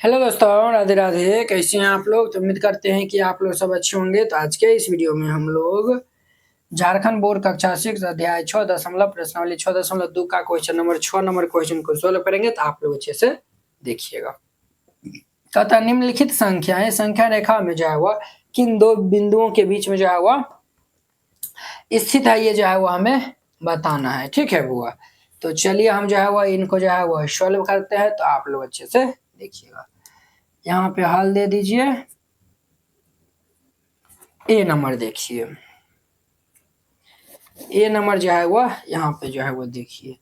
Hello दोस्तों, राधे राधे। कैसे हैं आप लोग? तो उम्मीद करते हैं कि आप लोग सब अच्छे होंगे। तो आज के इस वीडियो में हम लोग झारखंड बोर्ड कक्षा 6 अध्याय 6 दशमलव प्रश्नावली 6.2 का क्वेश्चन नंबर 6 नंबर क्वेश्चन को सोल्व करेंगे। तो आप लोग अच्छे से देखिएगा। तथा निम्नलिखित संख्याएं संख्या रेखा में जो है वह किन दो बिंदुओं के बीच में जो है वह स्थित है, ये जो है वो हमें बताना है। ठीक है बुआ। तो चलिए हम जो है वह इनको जो है वह सॉल्व करते हैं। तो आप लोग अच्छे से देखिएगा। यहाँ पे हल दे दीजिए। ए नंबर देखिए, ए नंबर जो है वह यहाँ पे जो है वो देखिए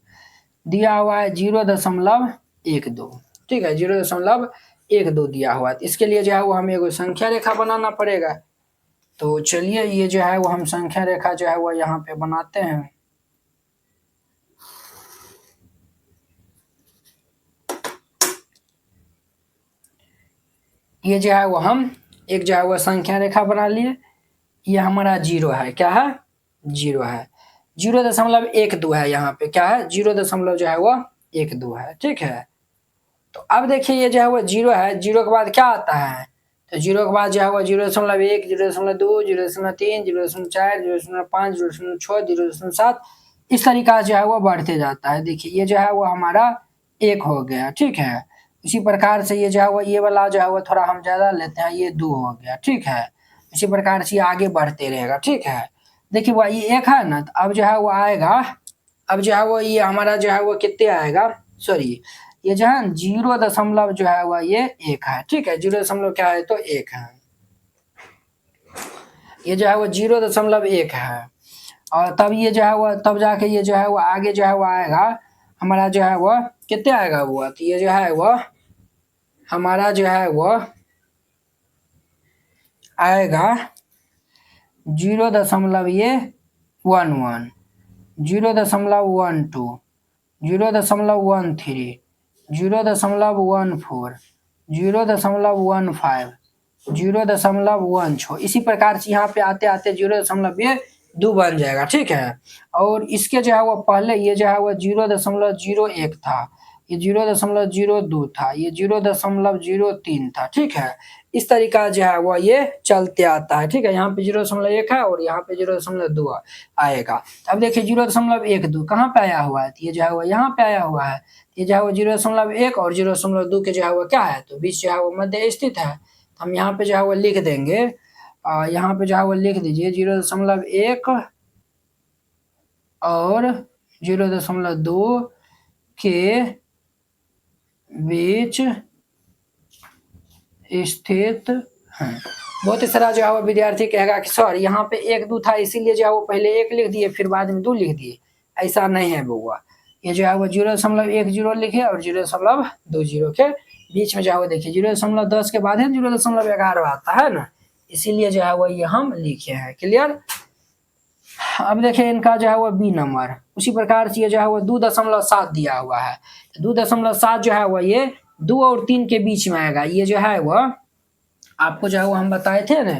दिया हुआ है 0.12। ठीक है, 0.12 दिया हुआ है। तो इसके लिए जो है वो हमें एगो संख्या रेखा बनाना पड़ेगा। तो चलिए ये जो है वो हम संख्या रेखा जो है वो यहाँ पे बनाते हैं। ये जो है वो हम एक जो है वो संख्या रेखा बना लिए। ये हमारा 0 है। क्या है? 0 है। 0.12 है। यहाँ पे क्या है? 0 जो है वो 1 2 है। ठीक है। तो अब देखिए ये जो है वो 0 है। 0 के बाद क्या आता है? तो 0 के बाद जो है वो 0.1 0.2 0.3 0.4 0.5 0.6 0.7 इस तरीका जो है वो बढ़ते जाता है। देखिए ये जो है वो हमारा 1 हो गया। ठीक है। इसी प्रकार से ये जो है वो ये वाला जो है वो थोड़ा हम ज्यादा लेते हैं, ये 2 हो गया। ठीक है। इसी प्रकार से ये आगे बढ़ते रहेगा। ठीक है। देखिए वो ये 1 है ना। तो अब जो है वो आएगा, अब जो है वो ये हमारा जो है वो कितने आएगा, सॉरी ये जो है 0 जो है वह ये 1 है। ठीक है। 0 क्या है? तो 1 है। ये जो है वो 0.1 है। और तब ये जो है वो तब जाके ये जो है वो आगे जो है वो आएगा हमारा जो है वो कितने आएगा वो। तो ये जो है वो हमारा जो है वो आएगा 0.11 0.12 0.13 0.14 0.15 0.16 इसी प्रकार से यहाँ पे आते आते 0.2 बन जाएगा। ठीक है। और इसके जो है वो पहले ये जो है वो 0.01 था, ये 0.02 था, ये 0.03 था। ठीक है। इस तरीका जो है वो ये चलते आता है। ठीक है। यहाँ पे 0.1 है और यहाँ पे 0.2 आएगा। अब देखिए 0.12 कहाँ पे आया हुआ है? ये जो है वो यहाँ पे आया हुआ है। ये जो है वो 0.1 और 0.2 के जो है वो क्या है? तो बीच जो है वो मध्य स्थित है। हम यहाँ पे जो है वो लिख देंगे। यहाँ पे जो है वो लिख दीजिए 0.1 और 0.2 के बीच स्थित है। बहुत ही सारा जो है वो विद्यार्थी कहेगा कि सर यहाँ पे 1 2 था इसीलिए जो है वो पहले 1 लिख दिए फिर बाद में 2 लिख दिए। ऐसा नहीं है बउआ। ये जो है वो 0.10 लिखे और 0.20 के बीच में जो है वो देखिए 0.10 के बाद है 0.11 आता है ना, इसीलिए जो है वो ये हम लिखे हैं। क्लियर? अब देखिए इनका जो है वो बी नंबर उसी प्रकार से ये जो है वो 2.7 दिया हुआ है। 2.7 जो है वो ये 2 और 3 के बीच में आएगा। ये जो है वो आपको जो है वो हम बताए थे ना,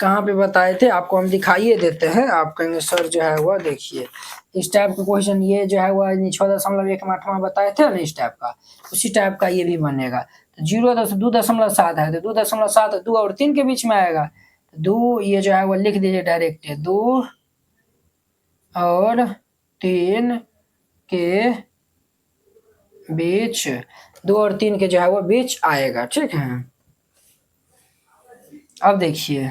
कहाँ पे बताए थे आपको हम दिखाइए देते हैं। आप कहेंगे सर जो है वो देखिए इस टाइप का क्वेश्चन ये जो है वो 6.1 में 8वां बताए थे ना, इस टाइप का उसी टाइप का ये भी बनेगा। तो 2.7 है तो 2.7 2 और 3 के बीच में आएगा। 2 ये जो है वो लिख दीजिए डायरेक्ट 2 और 3 के बीच, 2 और 3 के जो है वो बीच आएगा। ठीक है। अब देखिए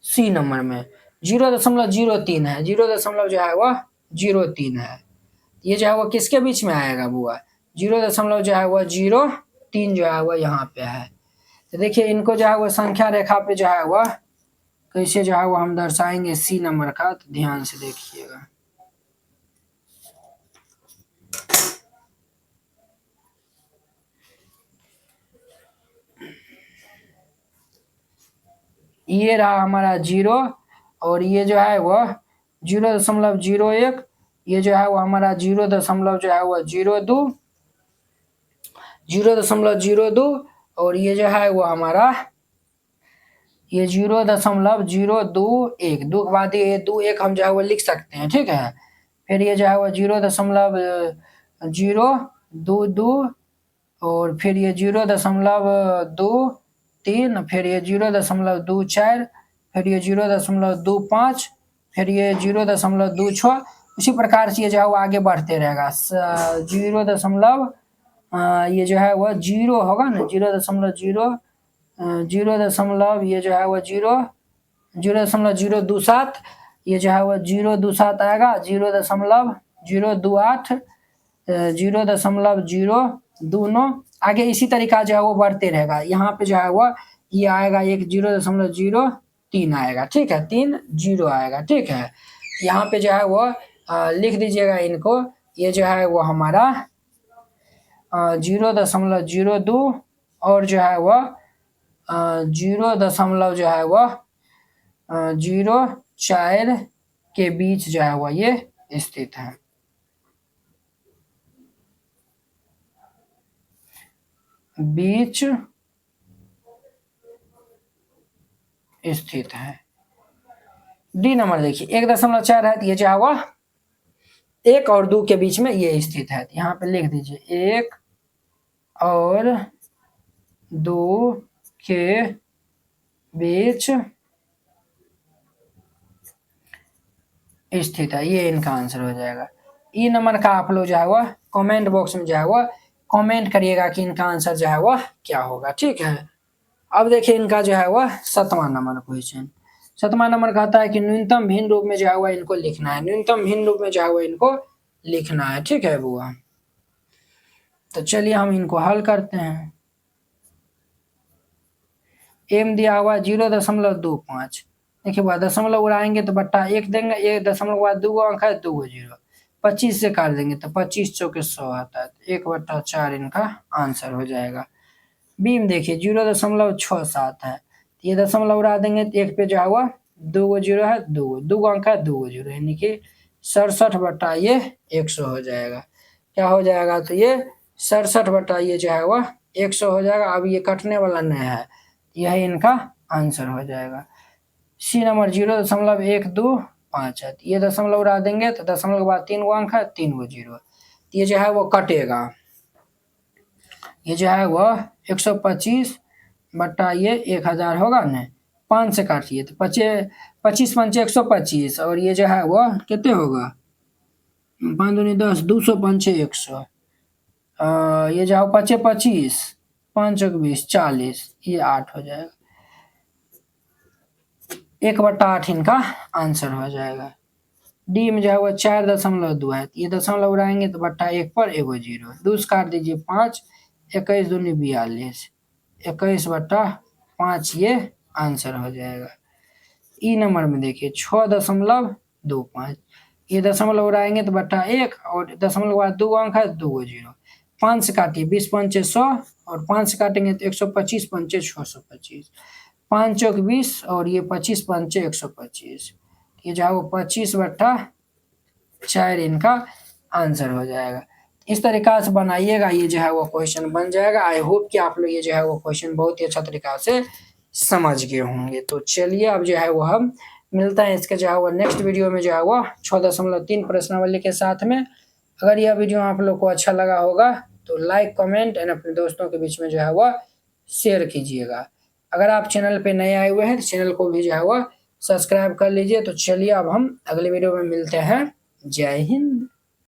सी नंबर में 0.03 है, 0 जो है वह 0.3 है। ये जो है वो किसके बीच में आएगा बुआ? 0 जो है वह 0.3 जो है वह यहाँ पे है। तो देखिए इनको जो है वो संख्या रेखा पे जो है वह कैसे जो है वो हम दर्शाएंगे सी नंबर का, तो ध्यान से देखिएगा। ये रहा हमारा 0 और ये जो है वह 0.01, ये जो है वो हमारा 0 जो है वह 0.02 और ये जो है वो हमारा ये 0.021 2 के बाद ये 2 1 हम जो है वो लिख सकते हैं। ठीक है। फिर ये जो है वो 0.022 और फिर ये 0.23, फिर ये 0.24, फिर ये 0.25, फिर ये 0.26। उसी प्रकार से ये जो है वो आगे बढ़ते रहेगा। 0 ये जो है वह 0 होगा ना, 0.0, 0 ये जो है वह 0.027, ये जो है वह 0.27 आएगा, 0.028, 0.029। आगे इसी तरीका जो है वो बढ़ते रहेगा। यहाँ पे जो है वो ये आएगा एक 0.03 आएगा, ठीक है, 3 0 आएगा, ठीक है। यहाँ पे जो है वो लिख दीजिएगा इनको। ये जो है वो हमारा 0.02 और जो है वह 0 दशमलव जो है वह 0.4 के बीच जो है वह ये स्थित है। बीच स्थित है। डी नंबर देखिए 1.4 है, ये जो है वह 1 और 2 के बीच में ये स्थित है। यहाँ पे लिख दीजिए 1 और 2 के बीच स्थित है, ये इनका आंसर हो जाएगा। ई नंबर का आप लोग जो है वह कमेंट बॉक्स में जो है वह कमेंट करिएगा कि इनका आंसर जो है वह क्या होगा, ठीक है। अब देखिए इनका जो है वह 7वां नंबर क्वेश्चन। 7वां नंबर कहता है कि न्यूनतम भिन्न रूप में जो है वह इनको लिखना है। न्यूनतम भिन्न रूप में जो है वह इनको लिखना है, ठीक है बुआ। तो चलिए हम इनको हल करते हैं। एम दिया हुआ 0.25। देखिए वह दशमलव उड़ाएंगे तो बट्टा 1 देंगे, 1 दशमलव के बाद 2 अंक है, 2 0। 25 से काट देंगे तो 25 चौके 100 आता है, 1/4 इनका आंसर हो जाएगा। बी में देखिए 0.67 है, ये दशमलव उड़ा देंगे तो 1 पे जो है वह 2 0 है, 2 अंक है, 2 0, यानी कि 67/100 हो जाएगा। क्या हो जाएगा, तो ये 67 ये जो है वह 100 हो जाएगा। अब ये कटने वाला नहीं है, यही इनका आंसर हो जाएगा। सी नंबर 0.125 है, ये दशमलव उड़ा देंगे तो दशमलव के बाद 3 अंक है, 3 0, ये जो है वो कटेगा। ये जो है वह 125 बट्टा ये 1000 होगा ना, 5 से काटिए तो 25 5 125, और ये जो है वह कितने होगा, 5 दूनी 10, 200 5 100, ये जो है 5 25, 5 20 40, ये 8 हो जाएगा। 1/8 इनका आंसर हो जाएगा। डी में जो है वह 4.2 है, ये दशमलव उड़ाएंगे तो बट्टा 1 पर एगो 0, 2 से काट दीजिए 5, 21 दूनी 42, 21/5 ये आंसर हो जाएगा। ई नंबर में देखिए 6.25, ये दशमलव उड़ाएंगे तो बट्टा 1 और दशमलव के बाद 2 अंक है, 2 0, 5 से काटिए 20 5 100, और 5 से काटेंगे तो 125 5 625, 5 चौक 20, और ये 25 5 125, ये जो है वो 25/4 इनका आंसर हो जाएगा। इस तरीका से बनाइएगा, ये जो है वो क्वेश्चन बन जाएगा। आई होप कि आप लोग ये जो है वो क्वेश्चन बहुत ही अच्छा तरीका से समझ गए होंगे। तो चलिए अब जो है वो हम मिलता है इसके जो है वो नेक्स्ट वीडियो में, जो है वो 6.3 प्रश्नावली के साथ में। अगर यह वीडियो आप लोग को अच्छा लगा होगा तो लाइक कमेंट एंड अपने दोस्तों के बीच में जो है वो शेयर कीजिएगा। अगर आप चैनल पे नए आए हुए हैं तो चैनल को भी जो है वो सब्सक्राइब कर लीजिए। तो चलिए अब हम अगले वीडियो में मिलते हैं। जय हिंद।